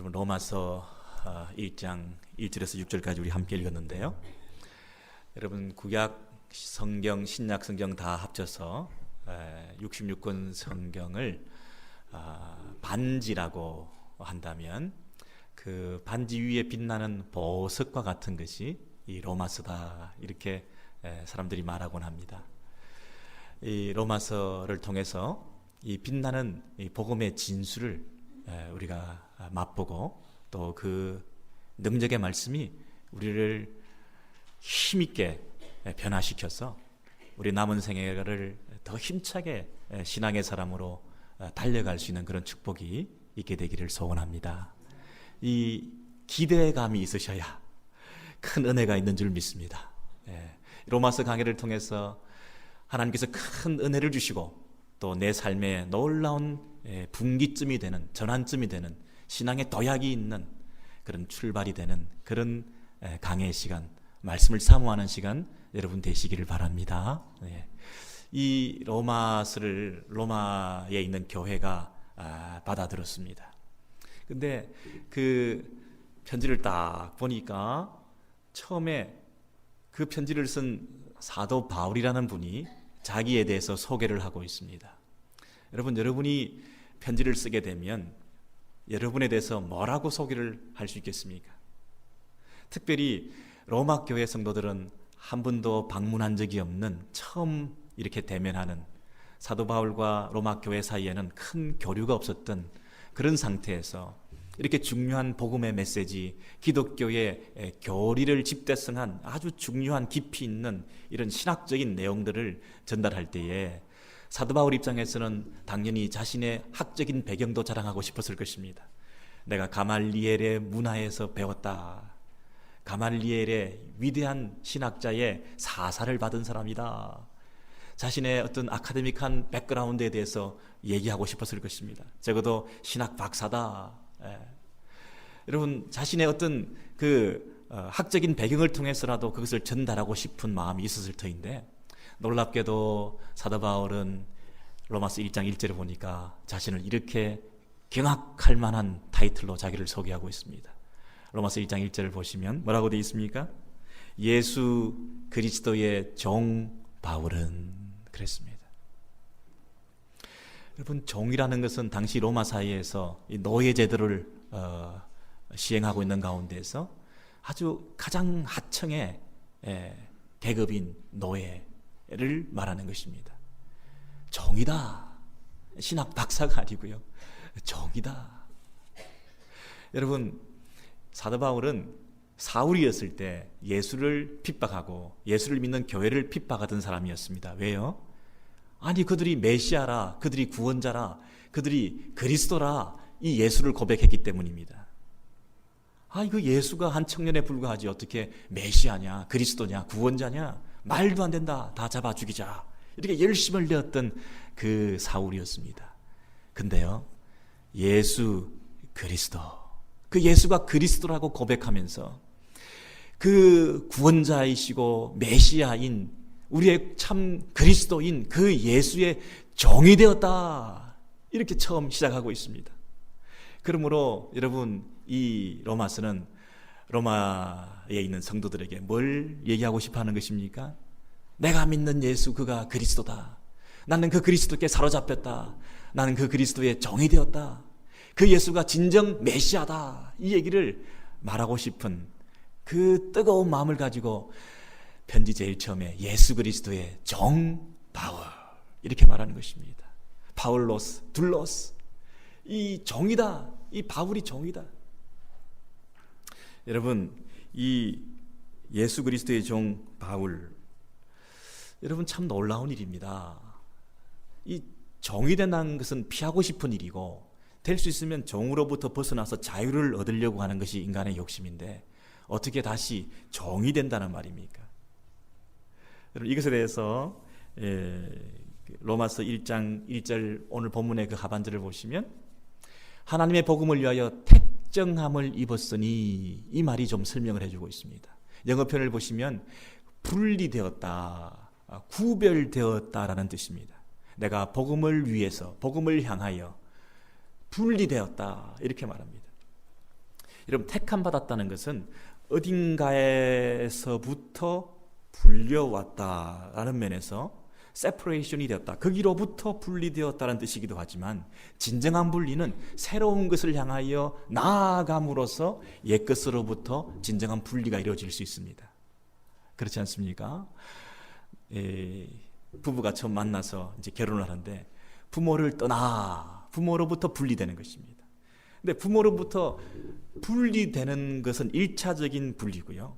여러분 로마서 1장 1절에서 6절까지 우리 함께 읽었는데요. 여러분 구약 성경, 신약 성경 다 합쳐서 66권 성경을 반지라고 한다면 그 반지 위에 빛나는 보석과 같은 것이 이 로마서다, 이렇게 사람들이 말하곤 합니다. 이 로마서를 통해서 이 빛나는 이 복음의 진수를 우리가 맛보고 또 그 능력의 말씀이 우리를 힘있게 변화시켜서 우리 남은 생애를 더 힘차게 신앙의 사람으로 달려갈 수 있는 그런 축복이 있게 되기를 소원합니다. 이 기대감이 있으셔야 큰 은혜가 있는 줄 믿습니다. 로마서 강해를 통해서 하나님께서 큰 은혜를 주시고 또 내 삶에 놀라운 분기점이 되는, 전환점이 되는, 신앙의 도약이 있는 그런 출발이 되는 그런 강해의 시간, 말씀을 사모하는 시간 여러분 되시기를 바랍니다. 이 로마서를 로마에 있는 교회가 받아들였습니다. 근데 그 편지를 딱 보니까 처음에 그 편지를 쓴 사도 바울이라는 분이 자기에 대해서 소개를 하고 있습니다. 여러분, 여러분이 편지를 쓰게 되면 여러분에 대해서 뭐라고 소개를 할 수 있겠습니까? 특별히 로마 교회 성도들은 한 번도 방문한 적이 없는, 처음 이렇게 대면하는, 사도 바울과 로마 교회 사이에는 큰 교류가 없었던 그런 상태에서 이렇게 중요한 복음의 메시지, 기독교의 교리를 집대성한 아주 중요한 깊이 있는 이런 신학적인 내용들을 전달할 때에 사도 바울 입장에서는 당연히 자신의 학적인 배경도 자랑하고 싶었을 것입니다. 내가 가말리엘의 문화에서 배웠다. 가말리엘의 위대한 신학자의 사사를 받은 사람이다. 자신의 어떤 아카데믹한 백그라운드에 대해서 얘기하고 싶었을 것입니다. 적어도 신학 박사다. 여러분, 자신의 어떤 그 학적인 배경을 통해서라도 그것을 전달하고 싶은 마음이 있었을 터인데, 놀랍게도 사도 바울은 로마서 1장 1절에 보니까 자신을 이렇게 경악할 만한 타이틀로 자기를 소개하고 있습니다. 로마서 1장 1절을 보시면 뭐라고 되어 있습니까? 예수 그리스도의 종 바울은, 그랬습니다. 여러분, 종이라는 것은 당시 로마 사회에서 이 노예 제도를 시행하고 있는 가운데서 아주 가장 하층의 계급인 노예를 말하는 것입니다. 종이다. 신학 박사가 아니고요, 종이다. 여러분, 사도 바울은 사울이었을 때 예수를 핍박하고 예수를 믿는 교회를 핍박하던 사람이었습니다. 왜요? 아니, 그들이 메시아라, 그들이 구원자라, 그들이 그리스도라, 이 예수를 고백했기 때문입니다. 이거 예수가 한 청년에 불과하지 어떻게 메시아냐, 그리스도냐, 구원자냐, 말도 안 된다, 다 잡아 죽이자, 이렇게 열심을 내었던 그 사울이었습니다. 근데요, 예수 그리스도, 그 예수가 그리스도라고 고백하면서 그 구원자이시고 메시아인 우리의 참 그리스도인 그 예수의 종이 되었다, 이렇게 처음 시작하고 있습니다. 그러므로 여러분, 이 로마서는 로마에 있는 성도들에게 뭘 얘기하고 싶어 하는 것입니까? 내가 믿는 예수, 그가 그리스도다. 나는 그 그리스도께 사로잡혔다. 나는 그 그리스도의 종이 되었다. 그 예수가 진정 메시아다. 이 얘기를 말하고 싶은 그 뜨거운 마음을 가지고 편지 제일 처음에 예수 그리스도의 종 바울, 이렇게 말하는 것입니다. 바울로스, 둘로스, 이 종이다. 이 바울이 종이다. 여러분, 이 예수 그리스도의 종 바울, 여러분, 참 놀라운 일입니다. 이 종이 된다는 것은 피하고 싶은 일이고, 될 수 있으면 종으로부터 벗어나서 자유를 얻으려고 하는 것이 인간의 욕심인데 어떻게 다시 종이 된다는 말입니까? 여러분, 이것에 대해서 로마서 1장 1절 오늘 본문의 그 하반절을 보시면 하나님의 복음을 위하여 택정함을 입었으니, 이 말이 좀 설명을 해주고 있습니다. 영어편을 보시면 분리되었다, 구별되었다라는 뜻입니다. 내가 복음을 위해서, 복음을 향하여 분리되었다, 이렇게 말합니다. 여러분, 택함 받았다는 것은 어딘가에서부터 불려왔다라는 면에서 separation이 되었다, 거기로부터 분리되었다는 뜻이기도 하지만, 진정한 분리는 새로운 것을 향하여 나아감으로써 옛것으로부터 진정한 분리가 이루어질 수 있습니다. 그렇지 않습니까? 부부가 처음 만나서 이제 결혼을 하는데 부모를 떠나 부모로부터 분리되는 것입니다. 근데 부모로부터 분리되는 것은 1차적인 분리고요.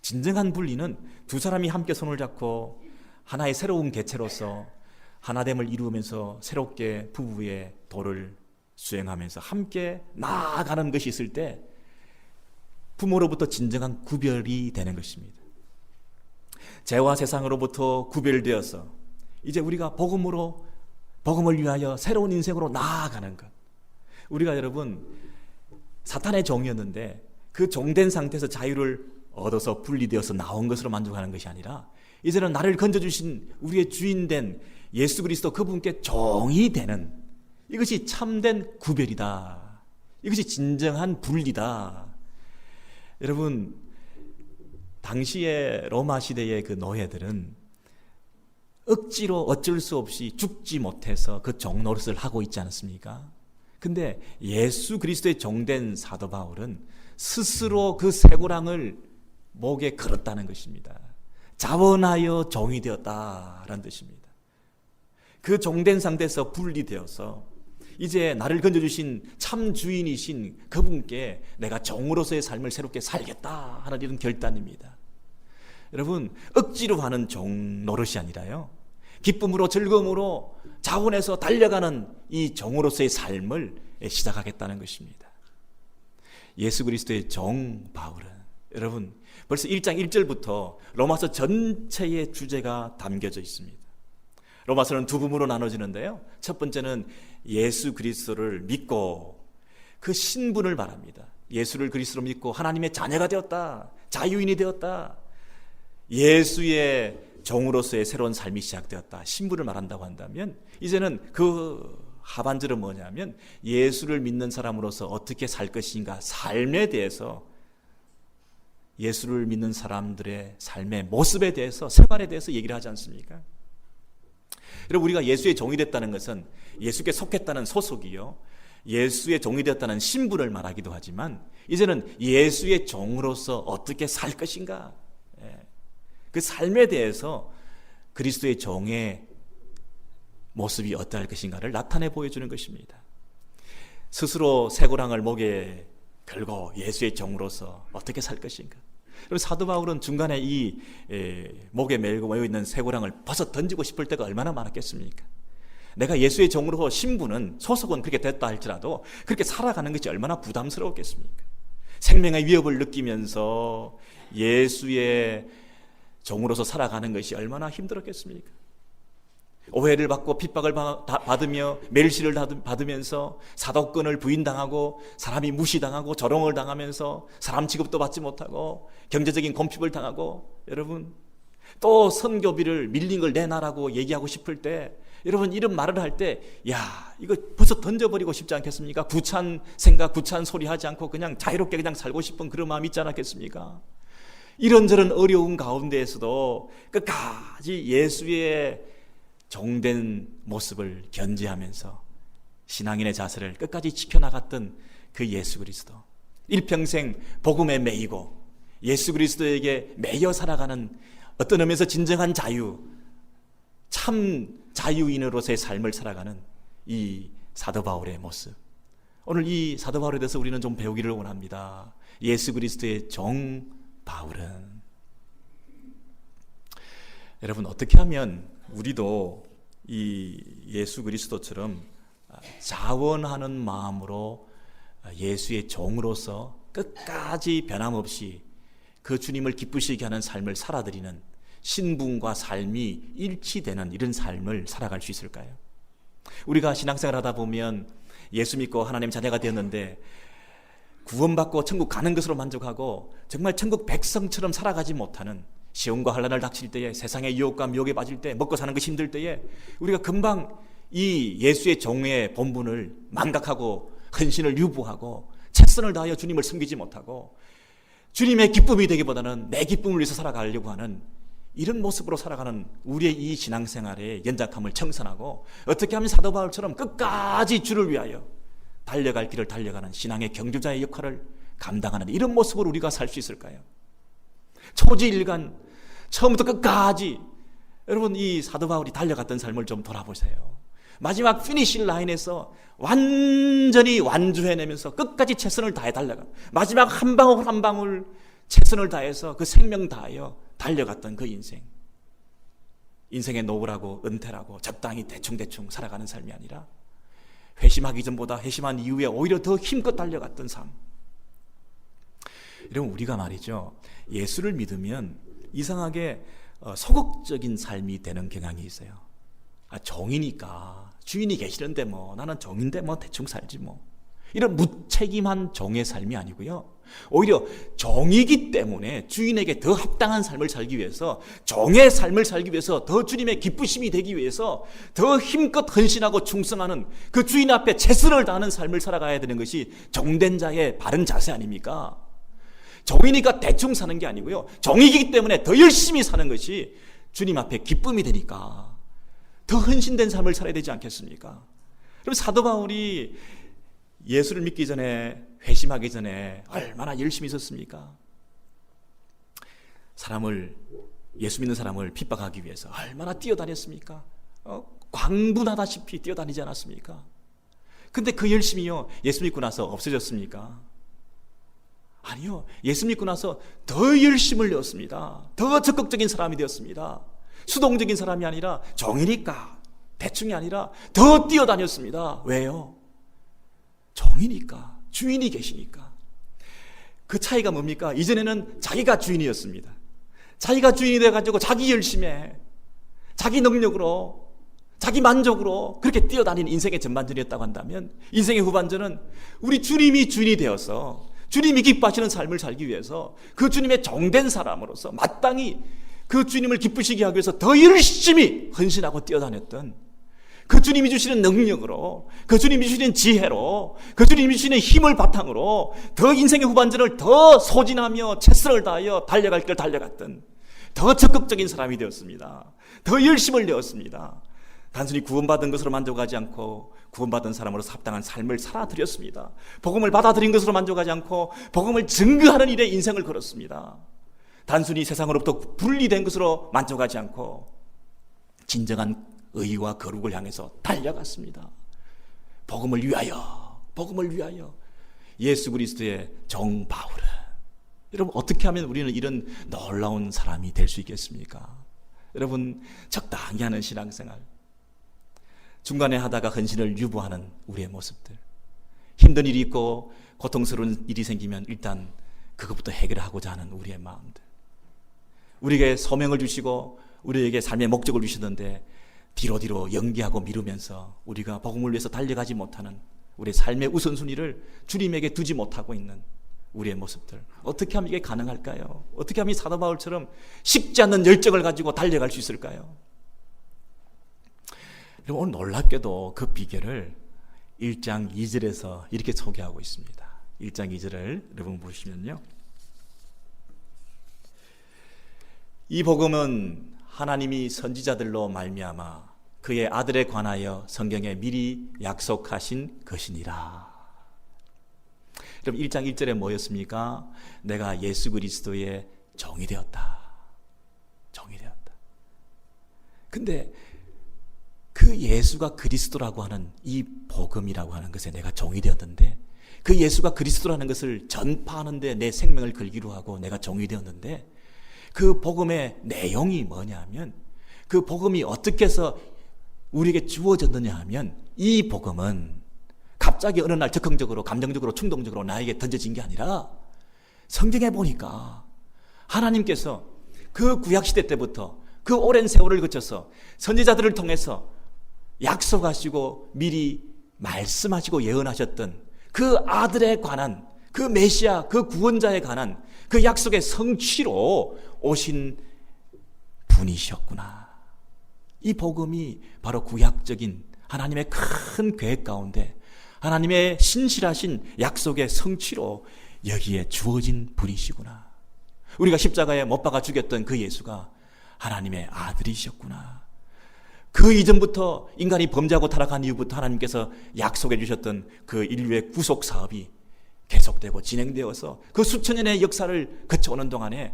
진정한 분리는 두 사람이 함께 손을 잡고 하나의 새로운 개체로서 하나됨을 이루면서 새롭게 부부의 도를 수행하면서 함께 나아가는 것이 있을 때 부모로부터 진정한 구별이 되는 것입니다. 죄와 세상으로부터 구별되어서 이제 우리가 복음을 위하여 새로운 인생으로 나아가는 것. 우리가 여러분 사탄의 종이었는데 그 종된 상태에서 자유를 얻어서 분리되어서 나온 것으로 만족하는 것이 아니라 이제는 나를 건져주신 우리의 주인된 예수 그리스도 그분께 종이 되는, 이것이 참된 구별이다. 이것이 진정한 분리다. 여러분, 당시의 로마 시대의 그 노예들은 억지로 어쩔 수 없이 죽지 못해서 그 종 노릇을 하고 있지 않습니까? 근데 예수 그리스도의 종된 사도 바울은 스스로 그 쇠고랑을 목에 걸었다는 것입니다. 자원하여 종이 되었다라는 뜻입니다. 그 종된 상태에서 분리되어서 이제 나를 건져주신 참 주인이신 그분께 내가 종으로서의 삶을 새롭게 살겠다 하는 이런 결단입니다. 여러분, 억지로 하는 종 노릇이 아니라요, 기쁨으로 즐거움으로 자원해서 달려가는 이 종으로서의 삶을 시작하겠다는 것입니다. 예수 그리스도의 종 바울은, 여러분, 벌써 1장 1절부터 로마서 전체의 주제가 담겨져 있습니다. 로마서는 두 부분으로 나눠지는데요, 첫 번째는 예수 그리스도를 믿고 그 신분을 말합니다. 예수를 그리스도로 믿고 하나님의 자녀가 되었다, 자유인이 되었다, 예수의 종으로서의 새로운 삶이 시작되었다, 신분을 말한다고 한다면, 이제는 그 하반절은 뭐냐면 예수를 믿는 사람으로서 어떻게 살 것인가, 삶에 대해서, 예수를 믿는 사람들의 삶의 모습에 대해서, 생활에 대해서 얘기를 하지 않습니까? 여러분, 우리가 예수의 종이 됐다는 것은 예수께 속했다는 소속이요, 예수의 종이 되었다는 신분을 말하기도 하지만, 이제는 예수의 종으로서 어떻게 살 것인가, 그 삶에 대해서 그리스도의 종의 모습이 어떠할 것인가를 나타내 보여주는 것입니다. 스스로 쇠고랑을 목에 걸고 예수의 종으로서 어떻게 살 것인가. 그리고 사도 바울은 중간에 이 목에 메고 있는 쇠고랑을 벗어 던지고 싶을 때가 얼마나 많았겠습니까? 내가 예수의 종으로 신분은, 소속은 그렇게 됐다 할지라도 그렇게 살아가는 것이 얼마나 부담스러웠겠습니까? 생명의 위협을 느끼면서 예수의 종으로서 살아가는 것이 얼마나 힘들었겠습니까? 오해를 받고 핍박을 받으며 멸시를 받으면서 사도권을 부인당하고 사람이 무시당하고 조롱을 당하면서 사람 취급도 받지 못하고 경제적인 공핍을 당하고, 여러분, 또 선교비를 밀린 걸 내놔라고 얘기하고 싶을 때, 여러분, 이런 말을 할 때, 야, 이거 벌써 던져버리고 싶지 않겠습니까? 구찬 생각, 구찬 소리 하지 않고 그냥 자유롭게 그냥 살고 싶은 그런 마음이 있지 않겠습니까? 이런저런 어려운 가운데에서도 끝까지 예수의 종된 모습을 견지하면서 신앙인의 자세를 끝까지 지켜나갔던 그 예수 그리스도, 일평생 복음에 매이고 예수 그리스도에게 매여 살아가는, 어떤 의미에서 진정한 자유, 참 자유인으로서의 삶을 살아가는 이 사도 바울의 모습, 오늘 이 사도 바울에 대해서 우리는 좀 배우기를 원합니다. 예수 그리스도의 종 바울은, 여러분, 어떻게 하면 우리도 이 예수 그리스도처럼 자원하는 마음으로 예수의 종으로서 끝까지 변함없이 그 주님을 기쁘시게 하는 삶을 살아드리는, 신분과 삶이 일치되는 이런 삶을 살아갈 수 있을까요? 우리가 신앙생활 하다 보면 예수 믿고 하나님 자녀가 되었는데 구원받고 천국 가는 것으로 만족하고 정말 천국 백성처럼 살아가지 못하는, 시험과 환난을 닥칠 때에, 세상의 유혹과 미혹에 빠질 때, 먹고 사는 것이 힘들 때에 우리가 금방 이 예수의 종의 본분을 망각하고 헌신을 유보하고 최선을 다하여 주님을 섬기지 못하고 주님의 기쁨이 되기보다는 내 기쁨을 위해서 살아가려고 하는 이런 모습으로 살아가는 우리의 이 신앙생활의 연약함을 청산하고 어떻게 하면 사도 바울처럼 끝까지 주를 위하여 달려갈 길을 달려가는 신앙의 경주자의 역할을 감당하는 이런 모습으로 우리가 살 수 있을까요? 초지일간 처음부터 끝까지 여러분 이 사도 바울이 달려갔던 삶을 좀 돌아보세요. 마지막 피니시 라인에서 완전히 완주해내면서 끝까지 최선을 다해 달려가 마지막 한 방울 한 방울 최선을 다해서 그 생명 다하여 달려갔던 그 인생의 노브라고 은퇴라고 적당히 대충대충 살아가는 삶이 아니라 회심하기 전보다 회심한 이후에 오히려 더 힘껏 달려갔던 삶. 이러면 우리가 말이죠, 예수를 믿으면 이상하게 소극적인 삶이 되는 경향이 있어요. 종이니까 주인이 계시는데 뭐 나는 종인데 뭐 대충 살지 뭐, 이런 무책임한 종의 삶이 아니고요, 오히려 종이기 때문에 주인에게 더 합당한 삶을 살기 위해서, 종의 삶을 살기 위해서, 더 주님의 기쁘심이 되기 위해서 더 힘껏 헌신하고 충성하는 그 주인 앞에 최선을 다하는 삶을 살아가야 되는 것이 종된 자의 바른 자세 아닙니까? 종이니까 대충 사는 게 아니고요, 종이기 때문에 더 열심히 사는 것이 주님 앞에 기쁨이 되니까 더 헌신된 삶을 살아야 되지 않겠습니까? 그럼 사도 바울이 예수를 믿기 전에, 회심하기 전에 얼마나 열심히 있었습니까? 예수 믿는 사람을 핍박하기 위해서 얼마나 뛰어다녔습니까? 광분하다시피 뛰어다니지 않았습니까? 근데 그 열심이요, 예수 믿고 나서 없어졌습니까? 아니요, 예수 믿고 나서 더 열심을 내었습니다. 더 적극적인 사람이 되었습니다. 수동적인 사람이 아니라 종이니까, 대충이 아니라 더 뛰어다녔습니다. 왜요? 종이니까, 주인이 계시니까. 그 차이가 뭡니까? 이전에는 자기가 주인이었습니다. 자기가 주인이 돼가지고 자기 열심에, 자기 능력으로, 자기 만족으로 그렇게 뛰어다니는 인생의 전반전이었다고 한다면, 인생의 후반전은 우리 주님이 주인이 되어서 주님이 기뻐하시는 삶을 살기 위해서 그 주님의 종된 사람으로서 마땅히 그 주님을 기쁘시게 하기 위해서 더 열심히 헌신하고 뛰어다녔던 그 주님이 주시는 능력으로, 그 주님이 주시는 지혜로, 그 주님이 주시는 힘을 바탕으로 더 인생의 후반전을 더 소진하며 최선을 다하여 달려갈 길 달려갔던 더 적극적인 사람이 되었습니다. 더 열심을 내었습니다. 단순히 구원받은 것으로 만족하지 않고 구원받은 사람으로서 합당한 삶을 살아드렸습니다. 복음을 받아들인 것으로 만족하지 않고 복음을 증거하는 일에 인생을 걸었습니다. 단순히 세상으로부터 분리된 것으로 만족하지 않고 진정한 의와 거룩을 향해서 달려갔습니다. 복음을 위하여, 복음을 위하여. 예수 그리스도의 종 바울은, 여러분 어떻게 하면 우리는 이런 놀라운 사람이 될 수 있겠습니까? 여러분 적당히 하는 신앙생활, 중간에 하다가 헌신을 유보하는 우리의 모습들, 힘든 일이 있고 고통스러운 일이 생기면 일단 그것부터 해결하고자 하는 우리의 마음들, 우리에게 소명을 주시고 우리에게 삶의 목적을 주시는데 뒤로 연기하고 미루면서 우리가 복음을 위해서 달려가지 못하는 우리의 삶의 우선순위를 주님에게 두지 못하고 있는 우리의 모습들, 어떻게 하면 이게 가능할까요? 어떻게 하면 사도 바울처럼 식지 않는 열정을 가지고 달려갈 수 있을까요? 오늘 놀랍게도 그 비결을 1장 2절에서 이렇게 소개하고 있습니다. 1장 2절을 여러분 보시면요, 이 복음은 하나님이 선지자들로 말미암아 그의 아들에 관하여 성경에 미리 약속하신 것이니라. 그럼 1장 1절에 뭐였습니까? 내가 예수 그리스도의 종이 되었다. 종이 되었다. 근데 그 예수가 그리스도라고 하는 이 복음이라고 하는 것에 내가 종이 되었는데, 그 예수가 그리스도라는 것을 전파하는데 내 생명을 걸기로 하고 내가 종이 되었는데, 그 복음의 내용이 뭐냐 하면, 그 복음이 어떻게 해서 우리에게 주어졌느냐 하면, 이 복음은 갑자기 어느 날 적극적으로, 감정적으로, 충동적으로 나에게 던져진 게 아니라 성경에 보니까 하나님께서 그 구약시대 때부터 그 오랜 세월을 거쳐서 선지자들을 통해서 약속하시고 미리 말씀하시고 예언하셨던 그 아들에 관한, 그 메시아, 그 구원자에 관한 그 약속의 성취로 오신 분이셨구나. 이 복음이 바로 구약적인 하나님의 큰 계획 가운데 하나님의 신실하신 약속의 성취로 여기에 주어진 분이시구나. 우리가 십자가에 못 박아 죽였던 그 예수가 하나님의 아들이셨구나. 그 이전부터 인간이 범죄하고 타락한 이후부터 하나님께서 약속해 주셨던 그 인류의 구속 사업이 계속되고 진행되어서 그 수천 년의 역사를 거쳐오는 동안에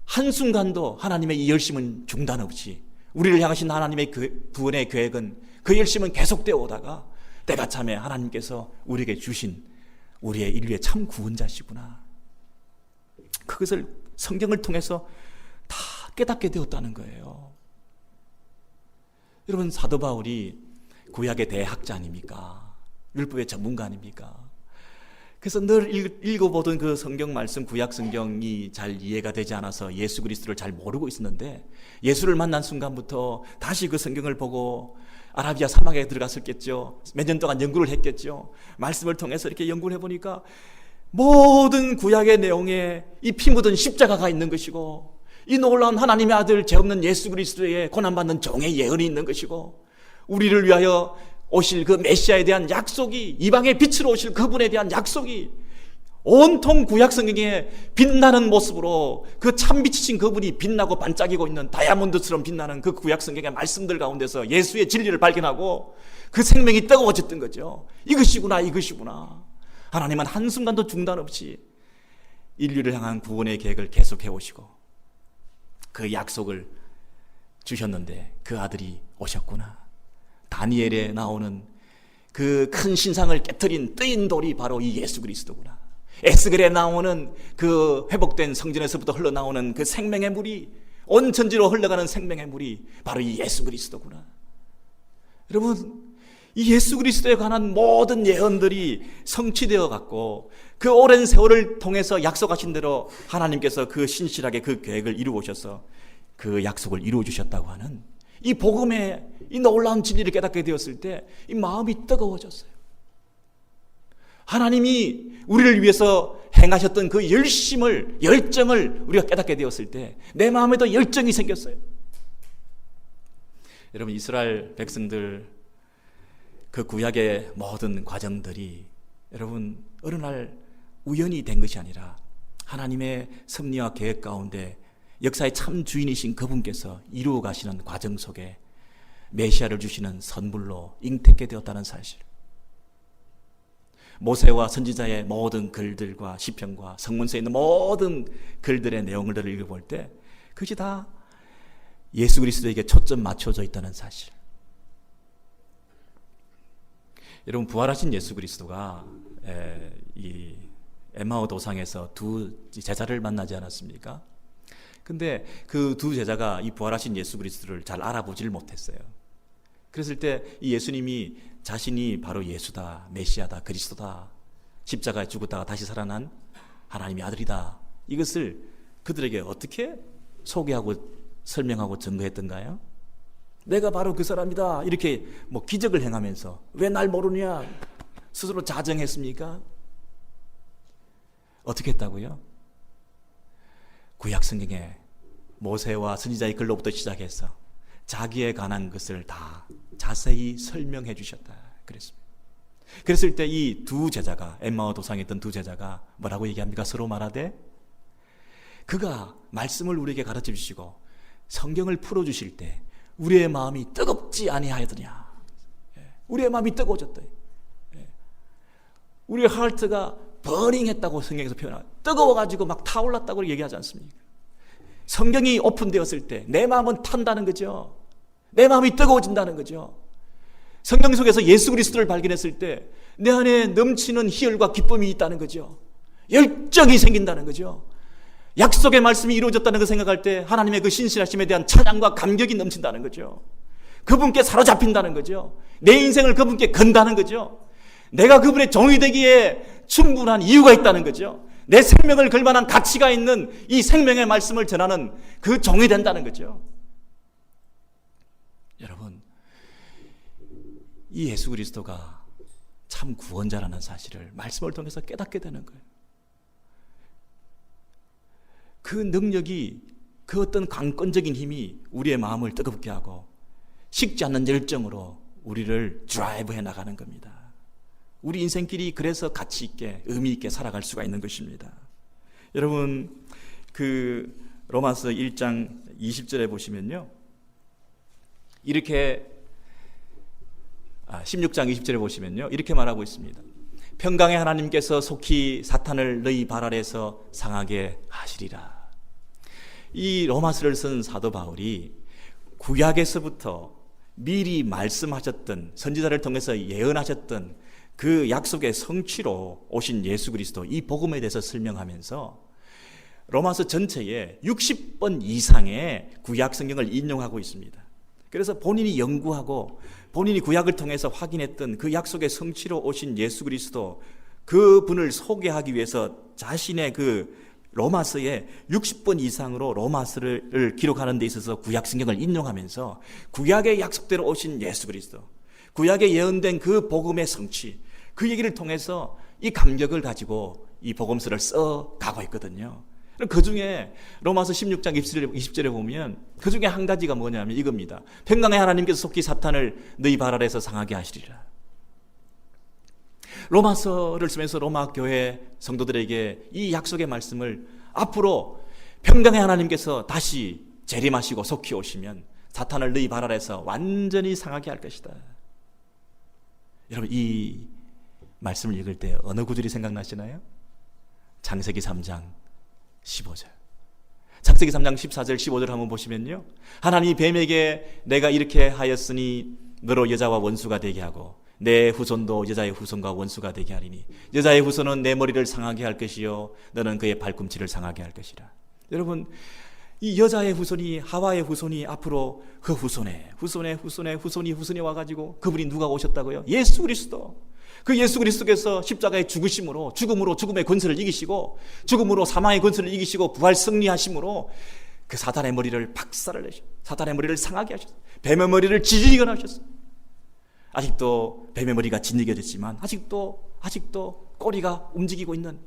한순간도 하나님의 이 열심은 중단 없이 우리를 향하신 하나님의 그 구원의 계획은 그 열심은 계속되어 오다가 때가 참에 하나님께서 우리에게 주신 우리의 인류의 참 구원자시구나. 그것을 성경을 통해서 다 깨닫게 되었다는 거예요. 여러분, 사도 바울이 구약의 대학자 아닙니까? 율법의 전문가 아닙니까? 그래서 늘 읽어보던 그 성경 말씀, 구약 성경이 잘 이해가 되지 않아서 예수 그리스도를 잘 모르고 있었는데 예수를 만난 순간부터 다시 그 성경을 보고 아라비아 사막에 들어갔었겠죠. 몇 년 동안 연구를 했겠죠. 말씀을 통해서 이렇게 연구를 해보니까 모든 구약의 내용에 이 피 묻은 십자가가 있는 것이고 이 놀라운 하나님의 아들 죄 없는 예수 그리스도의 고난받는 종의 예언이 있는 것이고 우리를 위하여 오실 그 메시아에 대한 약속이, 이방의 빛으로 오실 그분에 대한 약속이 온통 구약 성경에 빛나는 모습으로 그 참빛이신 그분이 빛나고 반짝이고 있는 다이아몬드처럼 빛나는 그 구약 성경의 말씀들 가운데서 예수의 진리를 발견하고 그 생명이 뜨거워졌던 거죠. 이것이구나, 이것이구나. 하나님은 한순간도 중단 없이 인류를 향한 구원의 계획을 계속해 오시고 그 약속을 주셨는데 그 아들이 오셨구나. 다니엘에 나오는 그 큰 신상을 깨트린 뜨인 돌이 바로 이 예수 그리스도구나. 에스겔에 나오는 그 회복된 성전에서부터 흘러나오는 그 생명의 물이, 온 천지로 흘러가는 생명의 물이 바로 이 예수 그리스도구나. 여러분, 이 예수 그리스도에 관한 모든 예언들이 성취되어 갔고 그 오랜 세월을 통해서 약속하신 대로 하나님께서 그 신실하게 그 계획을 이루어 오셔서 그 약속을 이루어 주셨다고 하는 이 복음의 이 놀라운 진리를 깨닫게 되었을 때 이 마음이 뜨거워졌어요. 하나님이 우리를 위해서 행하셨던 그 열정을 우리가 깨닫게 되었을 때 내 마음에도 열정이 생겼어요. 여러분, 이스라엘 백성들 그 구약의 모든 과정들이 여러분 어느 날 우연히 된 것이 아니라 하나님의 섭리와 계획 가운데 역사의 참 주인이신 그분께서 이루어 가시는 과정 속에 메시아를 주시는 선물로 잉태케 되었다는 사실. 모세와 선지자의 모든 글들과 시편과 성문서에 있는 모든 글들의 내용을 읽어볼 때 그것이 다 예수 그리스도에게 초점 맞춰져 있다는 사실. 여러분, 부활하신 예수 그리스도가 이 엠마오 도상에서 두 제자를 만나지 않았습니까? 근데 그 두 제자가 이 부활하신 예수 그리스도를 잘 알아보질 못했어요. 그랬을 때 이 예수님이 자신이 바로 예수다, 메시아다, 그리스도다, 십자가에 죽었다가 다시 살아난 하나님의 아들이다, 이것을 그들에게 어떻게 소개하고 설명하고 증거했던가요? 내가 바로 그 사람이다, 이렇게 기적을 행하면서 왜 날 모르냐 스스로 자정했습니까? 어떻게 했다고요? 구약 성경에 모세와 선지자의 글로부터 시작해서 자기에 관한 것을 다 자세히 설명해 주셨다 그랬습니다. 그랬을 때 이 두 제자가, 엠마오 도상에 있던 두 제자가 뭐라고 얘기합니까? 서로 말하되 그가 말씀을 우리에게 가르쳐 주시고 성경을 풀어 주실 때 우리의 마음이 뜨겁지 아니하였느냐. 우리의 마음이 뜨거워졌다. 우리의 하트가 버닝했다고 성경에서 표현하고, 뜨거워가지고 막 타올랐다고 얘기하지 않습니까? 성경이 오픈되었을 때 내 마음은 탄다는 거죠. 내 마음이 뜨거워진다는 거죠. 성경 속에서 예수 그리스도를 발견했을 때 내 안에 넘치는 희열과 기쁨이 있다는 거죠. 열정이 생긴다는 거죠. 약속의 말씀이 이루어졌다는 걸 생각할 때 하나님의 그 신실하심에 대한 찬양과 감격이 넘친다는 거죠. 그분께 사로잡힌다는 거죠. 내 인생을 그분께 건다는 거죠. 내가 그분의 종이 되기에 충분한 이유가 있다는 거죠. 내 생명을 걸 만한 가치가 있는 이 생명의 말씀을 전하는 그 종이 된다는 거죠. 여러분, 이 예수 그리스도가 참 구원자라는 사실을 말씀을 통해서 깨닫게 되는 거예요. 그 능력이, 그 어떤 강권적인 힘이 우리의 마음을 뜨겁게 하고 식지 않는 열정으로 우리를 드라이브해 나가는 겁니다. 우리 인생길이 그래서 가치 있게 의미 있게 살아갈 수가 있는 것입니다. 여러분, 그 로마서 1장 20절에 보시면요, 이렇게 16장 20절에 보시면요, 이렇게 말하고 있습니다. 평강의 하나님께서 속히 사탄을 너희 발 아래에서 상하게 하시리라. 이 로마서를 쓴 사도 바울이 구약에서부터 미리 말씀하셨던, 선지자를 통해서 예언하셨던 그 약속의 성취로 오신 예수 그리스도, 이 복음에 대해서 설명하면서 로마서 전체에 60번 이상의 구약 성경을 인용하고 있습니다. 그래서 본인이 연구하고 본인이 구약을 통해서 확인했던 그 약속의 성취로 오신 예수 그리스도, 그 분을 소개하기 위해서 자신의 그 로마서에 60번 이상으로 로마서를 기록하는 데 있어서 구약 성경을 인용하면서 구약의 약속대로 오신 예수 그리스도, 구약에 예언된 그 복음의 성취, 그 얘기를 통해서 이 감격을 가지고 이 복음서를 써가고 있거든요. 그 중에 로마서 16장 20절에 보면 그 중에 한 가지가 뭐냐면 이겁니다. 평강의 하나님께서 속히 사탄을 너희 발 아래에서 상하게 하시리라. 로마서를 쓰면서 로마 교회 성도들에게 이 약속의 말씀을, 앞으로 평강의 하나님께서 다시 재림하시고 속히 오시면 사탄을 너희 발 아래에서 완전히 상하게 할 것이다. 여러분, 이 말씀을 읽을 때 어느 구절이 생각나시나요? 창세기 3장 15절. 창세기 3장 14절 15절 한번 보시면요, 하나님이 뱀에게 내가 이렇게 하였으니 너로 여자와 원수가 되게 하고 내 후손도 여자의 후손과 원수가 되게 하리니 여자의 후손은 내 머리를 상하게 할 것이요 너는 그의 발꿈치를 상하게 할 것이라. 여러분, 이 여자의 후손이, 하와의 후손이 앞으로 그 후손이 와가지고 그분이 누가 오셨다고요? 예수 그리스도. 그 예수 그리스도께서 십자가의 죽으심으로, 죽음의 권세를 이기시고, 죽음으로 사망의 권세를 이기시고 부활 승리하심으로 그 사탄의 머리를 박살을 내셨어요. 사탄의 머리를 상하게 하셨어요. 뱀의 머리를 지지게 하셨어요. 아직도 뱀의 머리가 짓이게 됐지만 아직도 꼬리가 움직이고 있는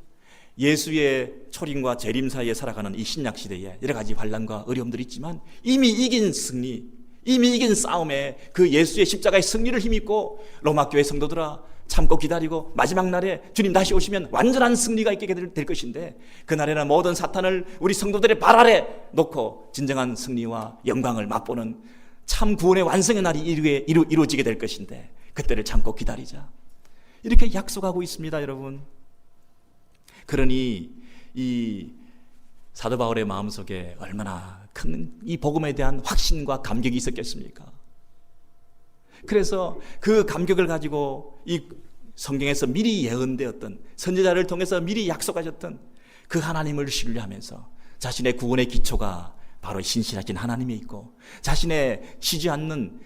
예수의 초림과 재림 사이에 살아가는 이 신약 시대에 여러 가지 환난과 어려움들이 있지만 이미 이긴 승리, 이미 이긴 싸움에 그 예수의 십자가의 승리를 힘입고 로마 교회 성도들아 참고 기다리고 마지막 날에 주님 다시 오시면 완전한 승리가 있게 될 것인데, 그날에는 모든 사탄을 우리 성도들의 발 아래 놓고 진정한 승리와 영광을 맛보는 참 구원의 완성의 날이 이루어지게 될 것인데 그때를 참고 기다리자, 이렇게 약속하고 있습니다. 여러분, 그러니 이 사도 바울의 마음속에 얼마나 큰 이 복음에 대한 확신과 감격이 있었겠습니까? 그래서 그 감격을 가지고 이 성경에서 미리 예언되었던, 선지자를 통해서 미리 약속하셨던 그 하나님을 신뢰하면서 자신의 구원의 기초가 바로 신실하신 하나님에 있고, 자신의 식지 않는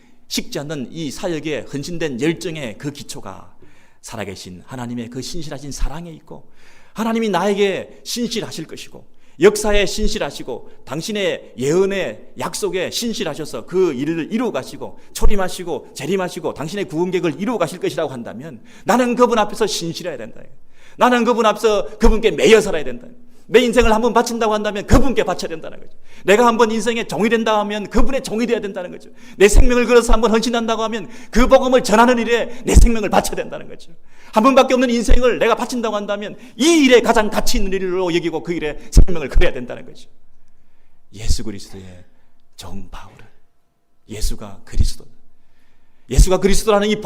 이 사역에 헌신된 열정의 그 기초가 살아계신 하나님의 그 신실하신 사랑에 있고, 하나님이 나에게 신실하실 것이고 역사에 신실하시고 당신의 예언의 약속에 신실하셔서 그 일을 이루어 가시고 초림하시고 재림하시고 당신의 구원객을 이루어 가실 것이라고 한다면 나는 그분 앞에서 신실해야 된다. 나는 그분 앞에서 그분께 매여 살아야 된다. 내 인생을 한번 바친다고 한다면 그분께 바쳐야 된다는 거죠. 내가 한번 인생의 종이 된다고 하면 그분의 종이 되어야 된다는 거죠. 내 생명을 걸어서 한번 헌신한다고 하면 그 복음을 전하는 일에 내 생명을 바쳐야 된다는 거죠. 한 번밖에 없는 인생을 내가 바친다고 한다면 이 일에 가장 가치 있는 일로 여기고 그 일에 생명을 걸어야 된다는 거죠. 예수 그리스도의 종 바울은 예수가 그리스도라는 이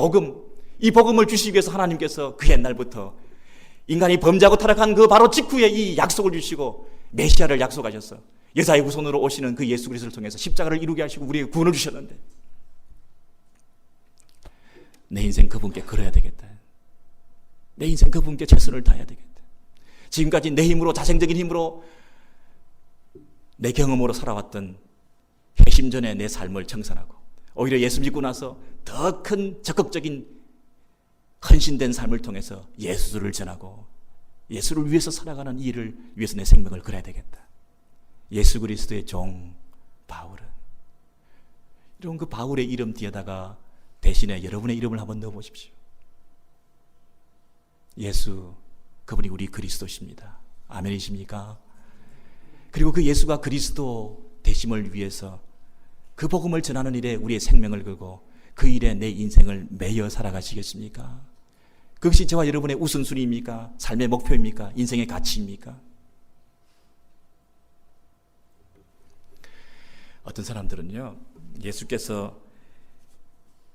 복음을 주시기 위해서 하나님께서 그 옛날부터 인간이 범죄하고 타락한 그 바로 직후에 이 약속을 주시고 메시아를 약속하셨어. 여자의 후손으로 오시는 그 예수 그리스도를 통해서 십자가를 이루게 하시고 우리에게 구원을 주셨는데, 내 인생 그분께 걸어야 되겠다. 내 인생 그분께 최선을 다해야 되겠다. 지금까지 내 힘으로, 자생적인 힘으로, 내 경험으로 살아왔던 회심전에 내 삶을 청산하고 오히려 예수 믿고 나서 더 큰 적극적인 헌신된 삶을 통해서 예수를 전하고 예수를 위해서 살아가는 이 일을 위해서 내 생명을 걸어야 되겠다. 예수 그리스도의 종 바울은, 이런 그 바울의 이름 뒤에다가 대신에 여러분의 이름을 한번 넣어보십시오. 예수, 그분이 우리 그리스도십니다. 아멘이십니까? 그리고 그 예수가 그리스도 되심을 위해서 그 복음을 전하는 일에 우리의 생명을 걸고 그 일에 내 인생을 매여 살아가시겠습니까? 그것이 저와 여러분의 우선순위입니까? 삶의 목표입니까? 인생의 가치입니까? 어떤 사람들은요, 예수께서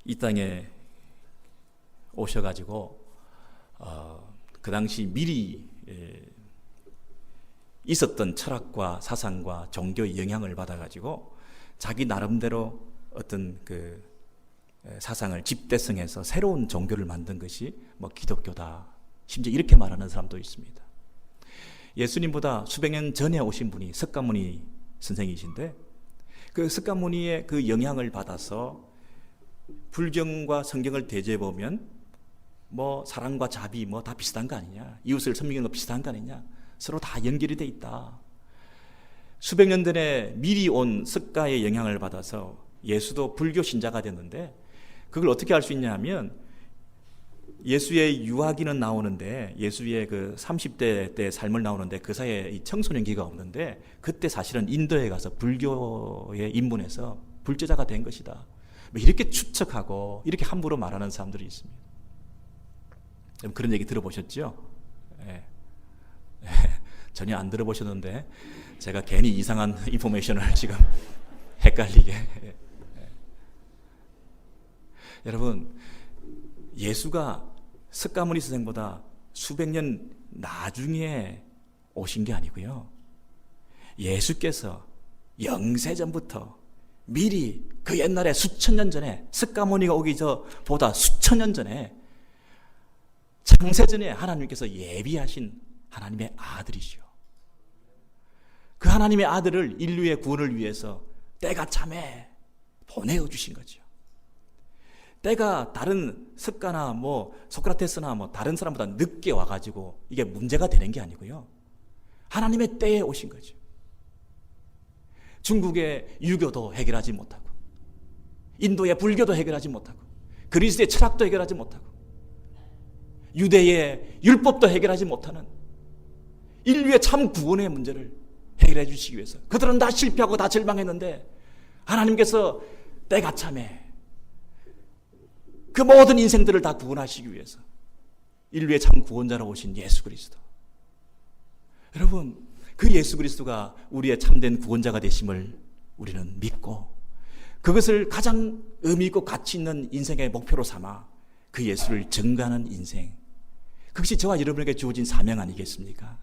이 땅에 오셔가지고 그 당시 미리 있었던 철학과 사상과 종교의 영향을 받아가지고 자기 나름대로 어떤 그 사상을 집대성해서 새로운 종교를 만든 것이 뭐 기독교다. 심지어 이렇게 말하는 사람도 있습니다. 예수님보다 수백 년 전에 오신 분이 석가모니 선생이신데 그 석가모니의 그 영향을 받아서 불경과 성경을 대조해 보면 뭐 사랑과 자비 뭐 다 비슷한 거 아니냐, 이웃을 섬기는 거 비슷한 거 아니냐, 서로 다 연결이 돼 있다. 수백 년 전에 미리 온 석가의 영향을 받아서 예수도 불교 신자가 됐는데 그걸 어떻게 알 수 있냐 하면 예수의 유아기는 나오는데 예수의 그 30대 때 삶을 나오는데 그 사이에 이 청소년기가 없는데 그때 사실은 인도에 가서 불교에 입문해서 불제자가 된 것이다. 뭐 이렇게 추측하고 이렇게 함부로 말하는 사람들이 있습니다. 그런 얘기 들어보셨죠? 네. 전혀 안 들어보셨는데 제가 괜히 이상한 인포메이션을 지금 헷갈리게. 여러분, 예수가 석가모니 선생보다 수백 년 나중에 오신 게 아니고요. 예수께서 영세전부터 미리 그 옛날에 수천 년 전에 석가모니가 오기 전보다 수천 년 전에 창세전에 하나님께서 예비하신 하나님의 아들이시오. 그 하나님의 아들을 인류의 구원을 위해서 때가 참에 보내어 주신 거죠. 때가 다른 석가나 뭐 소크라테스나 뭐 다른 사람보다 늦게 와가지고 이게 문제가 되는 게 아니고요. 하나님의 때에 오신 거죠. 중국의 유교도 해결하지 못하고, 인도의 불교도 해결하지 못하고, 그리스의 철학도 해결하지 못하고, 유대의 율법도 해결하지 못하는 인류의 참 구원의 문제를 해결해 주시기 위해서 그들은 다 실패하고 다 절망했는데 하나님께서 때가 참에 그 모든 인생들을 다 구원하시기 위해서 인류의 참 구원자로 오신 예수 그리스도. 여러분, 그 예수 그리스도가 우리의 참된 구원자가 되심을 우리는 믿고 그것을 가장 의미 있고 가치 있는 인생의 목표로 삼아 그 예수를 증거하는 인생, 그것이 저와 여러분에게 주어진 사명 아니겠습니까?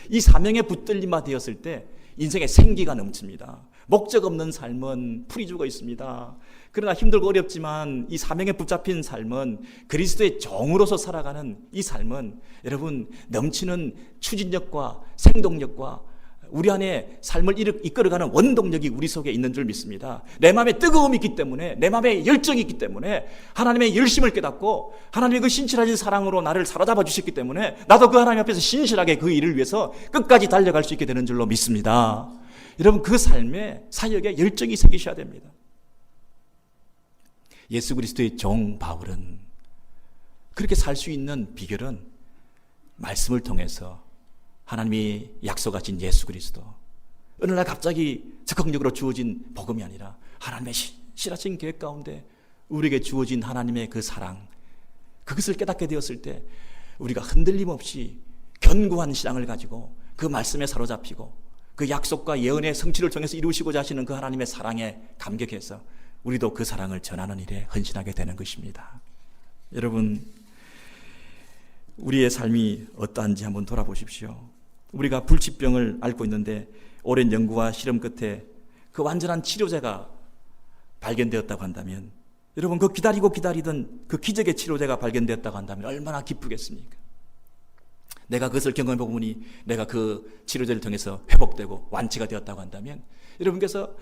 이 사명에 붙들림만 되었을 때 인생에 생기가 넘칩니다. 목적 없는 삶은 풀이 죽어 있습니다. 그러나 힘들고 어렵지만 이 사명에 붙잡힌 삶은, 그리스도의 종으로서 살아가는 이 삶은 여러분 넘치는 추진력과 생동력과 우리 안에 삶을 이끌어가는 원동력이 우리 속에 있는 줄 믿습니다. 내 마음에 뜨거움이 있기 때문에, 내 마음에 열정이 있기 때문에, 하나님의 열심을 깨닫고 하나님의 그 신실하신 사랑으로 나를 사로잡아 주셨기 때문에 나도 그 하나님 앞에서 신실하게 그 일을 위해서 끝까지 달려갈 수 있게 되는 줄로 믿습니다. 여러분, 그 삶에 사역에 열정이 생기셔야 됩니다. 예수 그리스도의 종 바울은 그렇게 살 수 있는 비결은 말씀을 통해서 하나님이 약속하신 예수 그리스도, 어느 날 갑자기 적극적으로 주어진 복음이 아니라 하나님의 신실하신 계획 가운데 우리에게 주어진 하나님의 그 사랑, 그것을 깨닫게 되었을 때 우리가 흔들림 없이 견고한 신앙을 가지고 그 말씀에 사로잡히고 그 약속과 예언의 성취를 통해서 이루시고자 하시는 그 하나님의 사랑에 감격해서 우리도 그 사랑을 전하는 일에 헌신하게 되는 것입니다. 여러분, 우리의 삶이 어떠한지 한번 돌아보십시오. 우리가 불치병을 앓고 있는데 오랜 연구와 실험 끝에 그 완전한 치료제가 발견되었다고 한다면, 여러분, 그 기다리던 그 기적의 치료제가 발견되었다고 한다면 얼마나 기쁘겠습니까? 내가 그것을 경험해 보니 내가 그 치료제를 통해서 회복되고 완치가 되었다고 한다면, 여러분께서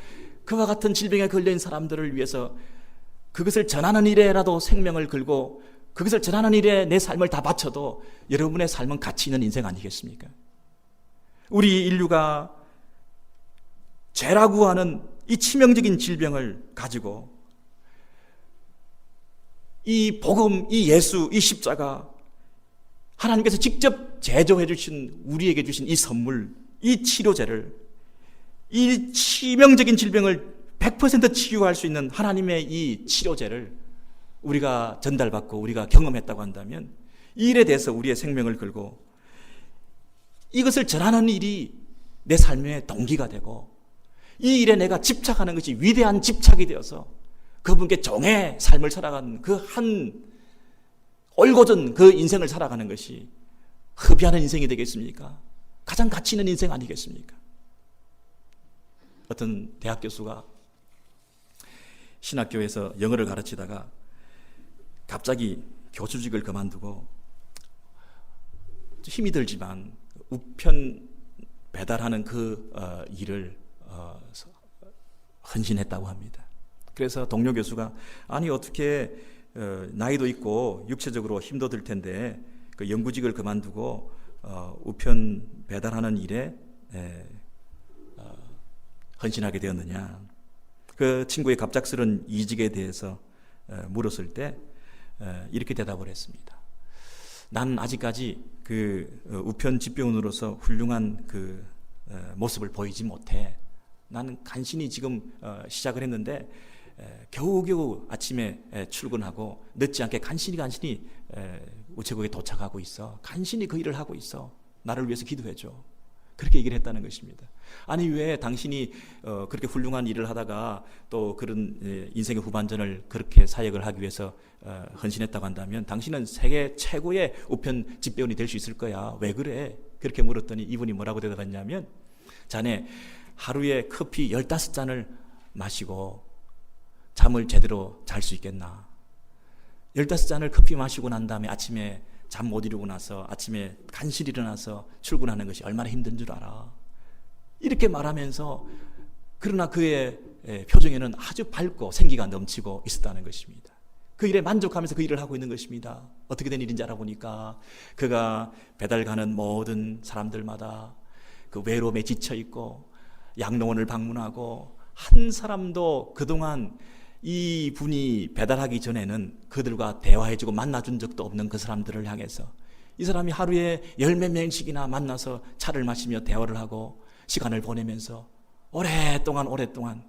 그와 같은 질병에 걸려있는 사람들을 위해서 그것을 전하는 일에라도 생명을 걸고 그것을 전하는 일에 내 삶을 다 바쳐도 여러분의 삶은 가치 있는 인생 아니겠습니까? 우리 인류가 죄라고 하는 이 치명적인 질병을 가지고 이 복음, 이 예수, 이 십자가, 하나님께서 직접 제조해 주신, 우리에게 주신 이 선물, 이 치료제를, 이 치명적인 질병을 100% 치유할 수 있는 하나님의 이 치료제를 우리가 전달받고 우리가 경험했다고 한다면 이 일에 대해서 우리의 생명을 걸고 이것을 전하는 일이 내 삶의 동기가 되고 이 일에 내가 집착하는 것이 위대한 집착이 되어서 그분께 정의 삶을 살아가는 그 한 올곧은 그 인생을 살아가는 것이 흡의하는 인생이 되겠습니까? 가장 가치 있는 인생 아니겠습니까? 어떤 대학 교수가 신학교에서 영어를 가르치다가 갑자기 교수직을 그만두고 힘이 들지만 우편 배달하는 그 일을 헌신했다고 합니다. 그래서 동료 교수가 아니 어떻게 나이도 있고 육체적으로 힘도 들 텐데 그 연구직을 그만두고 우편 배달하는 일에 헌신하게 되었느냐. 그 친구의 갑작스런 이직에 대해서 물었을 때 이렇게 대답을 했습니다. 난 아직까지 그 우편 집배원으로서 훌륭한 그 모습을 보이지 못해. 나는 간신히 지금 시작을 했는데 겨우겨우 아침에 출근하고 늦지 않게 간신히 우체국에 도착하고 있어. 간신히 그 일을 하고 있어. 나를 위해서 기도해줘. 그렇게 얘기를 했다는 것입니다. 아니 왜 당신이 그렇게 훌륭한 일을 하다가 또 그런 인생의 후반전을 그렇게 사역을 하기 위해서 헌신했다고 한다면 당신은 세계 최고의 우편 집배원이 될 수 있을 거야. 왜 그래? 그렇게 물었더니 이분이 뭐라고 대답했냐면 자네 하루에 커피 15잔을 마시고 잠을 제대로 잘 수 있겠나? 15잔을 커피 마시고 난 다음에 아침에 잠 못 이루고 나서 아침에 간신히 일어나서 출근하는 것이 얼마나 힘든 줄 알아. 이렇게 말하면서 그러나 그의 표정에는 아주 밝고 생기가 넘치고 있었다는 것입니다. 그 일에 만족하면서 그 일을 하고 있는 것입니다. 어떻게 된 일인지 알아보니까 그가 배달 가는 모든 사람들마다 그 외로움에 지쳐 있고 양로원을 방문하고 한 사람도 그동안 이 분이 배달하기 전에는 그들과 대화해주고 만나준 적도 없는 그 사람들을 향해서 이 사람이 하루에 10몇 명씩이나 만나서 차를 마시며 대화를 하고 시간을 보내면서 오랫동안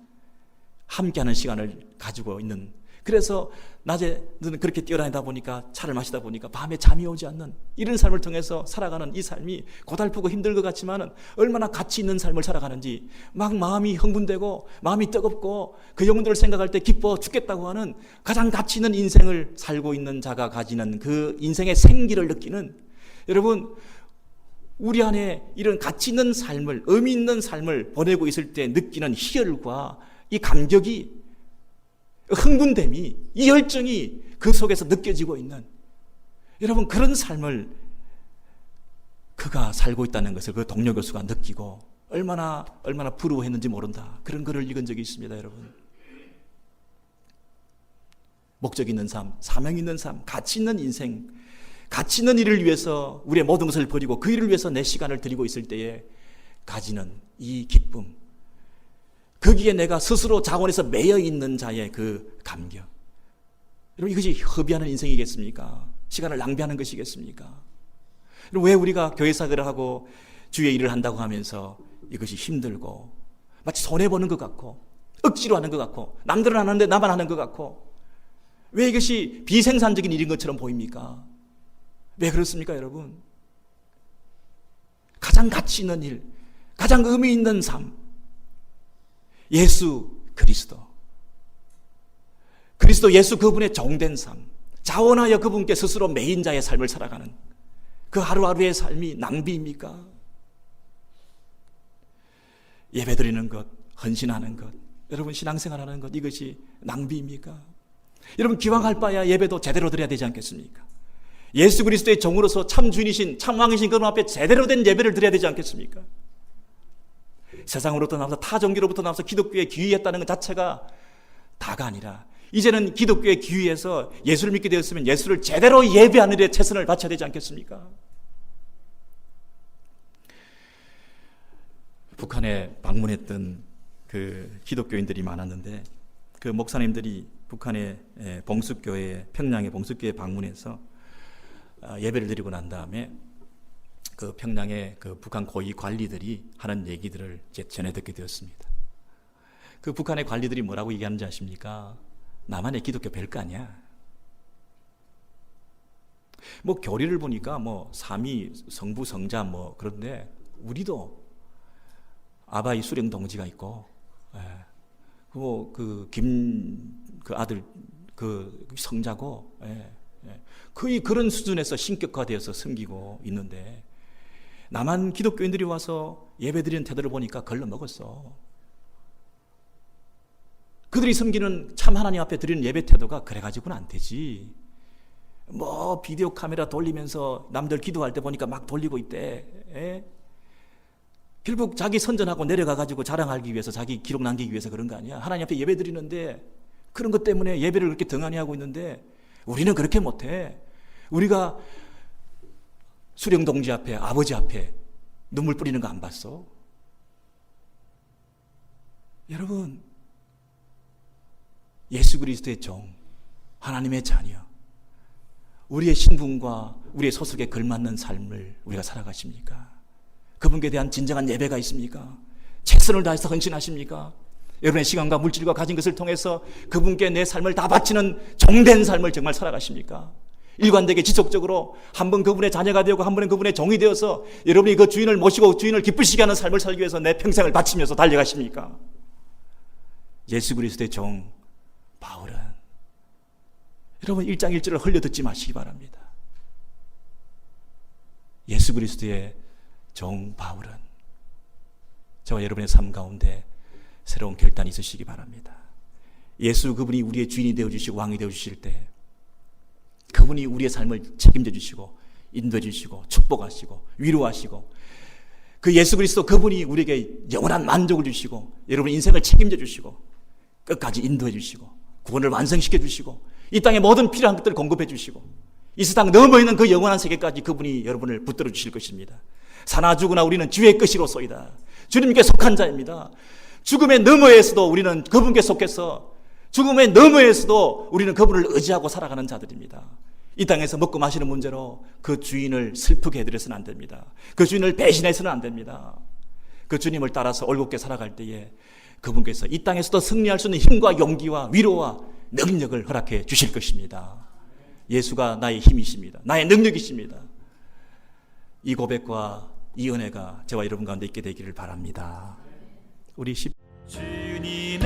함께하는 시간을 가지고 있는, 그래서 낮에는 그렇게 뛰어다니다 보니까 차를 마시다 보니까 밤에 잠이 오지 않는 이런 삶을 통해서 살아가는 이 삶이 고달프고 힘들 것 같지만은 얼마나 가치 있는 삶을 살아가는지 막 마음이 흥분되고 마음이 뜨겁고 그 영혼들을 생각할 때 기뻐 죽겠다고 하는 가장 가치 있는 인생을 살고 있는 자가 가지는 그 인생의 생기를 느끼는, 여러분 우리 안에 이런 가치 있는 삶을, 의미 있는 삶을 보내고 있을 때 느끼는 희열과 이 감격이, 흥분됨이, 이 열정이 그 속에서 느껴지고 있는, 여러분 그런 삶을 그가 살고 있다는 것을 그 동료 교수가 느끼고 얼마나 부러워했는지 모른다. 그런 글을 읽은 적이 있습니다. 여러분, 목적 있는 삶, 사명 있는 삶, 가치 있는 인생, 가치 있는 일을 위해서 우리의 모든 것을 버리고 그 일을 위해서 내 시간을 드리고 있을 때에 가지는 이 기쁨, 거기에 내가 스스로 자원해서 매여 있는 자의 그 감격, 여러분 이것이 허비하는 인생이겠습니까? 시간을 낭비하는 것이겠습니까? 왜 우리가 교회 사역을 하고 주의 일을 한다고 하면서 이것이 힘들고 마치 손해보는 것 같고 억지로 하는 것 같고 남들은 안 하는데 나만 하는 것 같고 왜 이것이 비생산적인 일인 것처럼 보입니까? 왜 그렇습니까, 여러분? 가장 가치 있는 일, 가장 의미 있는 삶, 예수 그리스도 예수 그분의 종된 삶, 자원하여 그분께 스스로 매인 자의 삶을 살아가는 그 하루하루의 삶이 낭비입니까? 예배드리는 것, 헌신하는 것, 여러분 신앙생활하는 것, 이것이 낭비입니까? 여러분 기왕할 바야 예배도 제대로 드려야 되지 않겠습니까? 예수 그리스도의 종으로서 참 주인이신 참 왕이신 그분 앞에 제대로 된 예배를 드려야 되지 않겠습니까? 세상으로부터 나와서 타 종교로부터 나와서 기독교에 귀의했다는 것 자체가 다가 아니라 이제는 기독교에 귀의해서 예수를 믿게 되었으면 예수를 제대로 예배하는 데 최선을 바쳐야 되지 않겠습니까? 북한에 방문했던 그 기독교인들이 많았는데 그 목사님들이 북한의 봉숙교회, 평양의 봉숙교회에 방문해서 예배를 드리고 난 다음에 그 평양의 그 북한 고위 관리들이 하는 얘기들을 전해 듣게 되었습니다. 그 북한의 관리들이 뭐라고 얘기하는지 아십니까? 나만의 기독교 별거 아니야. 뭐 교리를 보니까 뭐 삼위 성부 성자 뭐 그런데 우리도 아바이 수령 동지가 있고, 그 아들 그 성자고, 거의 그런 수준에서 신격화되어서 섬기고 있는데 나만 기독교인들이 와서 예배드리는 태도를 보니까 걸러 먹었어. 그들이 섬기는 참 하나님 앞에 드리는 예배 태도가 그래가지고는 안 되지. 뭐 비디오 카메라 돌리면서 남들 기도할 때 보니까 막 돌리고 있대. 결국 자기 선전하고 내려가가지고 자랑하기 위해서, 자기 기록 남기기 위해서 그런 거 아니야. 하나님 앞에 예배 드리는데 그런 것 때문에 예배를 그렇게 등한히 하고 있는데 우리는 그렇게 못해. 우리가 수령 동지 앞에, 아버지 앞에 눈물 뿌리는 거 안 봤어? 여러분, 예수 그리스도의 종, 하나님의 자녀, 우리의 신분과 우리의 소속에 걸맞는 삶을 우리가 살아가십니까? 그분께 대한 진정한 예배가 있습니까? 최선을 다해서 헌신하십니까? 여러분의 시간과 물질과 가진 것을 통해서 그분께 내 삶을 다 바치는 종된 삶을 정말 살아가십니까? 일관되게 지속적으로 한 번 그분의 자녀가 되고 한 번은 그분의 종이 되어서 여러분이 그 주인을 모시고 주인을 기쁘시게 하는 삶을 살기 위해서 내 평생을 바치면서 달려가십니까? 예수 그리스도의 종 바울은, 여러분 1장 1절을 흘려 듣지 마시기 바랍니다. 예수 그리스도의 종 바울은 저와 여러분의 삶 가운데 새로운 결단이 있으시기 바랍니다. 예수 그분이 우리의 주인이 되어주시고 왕이 되어주실 때 그분이 우리의 삶을 책임져 주시고 인도해 주시고 축복하시고 위로하시고, 그 예수 그리스도 그분이 우리에게 영원한 만족을 주시고 여러분 인생을 책임져 주시고 끝까지 인도해 주시고 구원을 완성시켜 주시고 이 땅의 모든 필요한 것들을 공급해 주시고 이 세상 넘어 있는 그 영원한 세계까지 그분이 여러분을 붙들어 주실 것입니다. 사나 죽으나 우리는 주의 것이로소이다. 주님께 속한 자입니다. 죽음의 너머에서도 우리는 그분께 속해서, 죽음의 너머에서도 우리는 그분을 의지하고 살아가는 자들입니다. 이 땅에서 먹고 마시는 문제로 그 주인을 슬프게 해드려서는 안 됩니다. 그 주인을 배신해서는 안 됩니다. 그 주님을 따라서 올곧게 살아갈 때에 그분께서 이 땅에서도 승리할 수 있는 힘과 용기와 위로와 능력을 허락해 주실 것입니다. 예수가 나의 힘이십니다. 나의 능력이십니다. 이 고백과 이 은혜가 저와 여러분 가운데 있게 되기를 바랍니다. 우리 주님의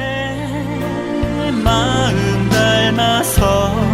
마음 닮아서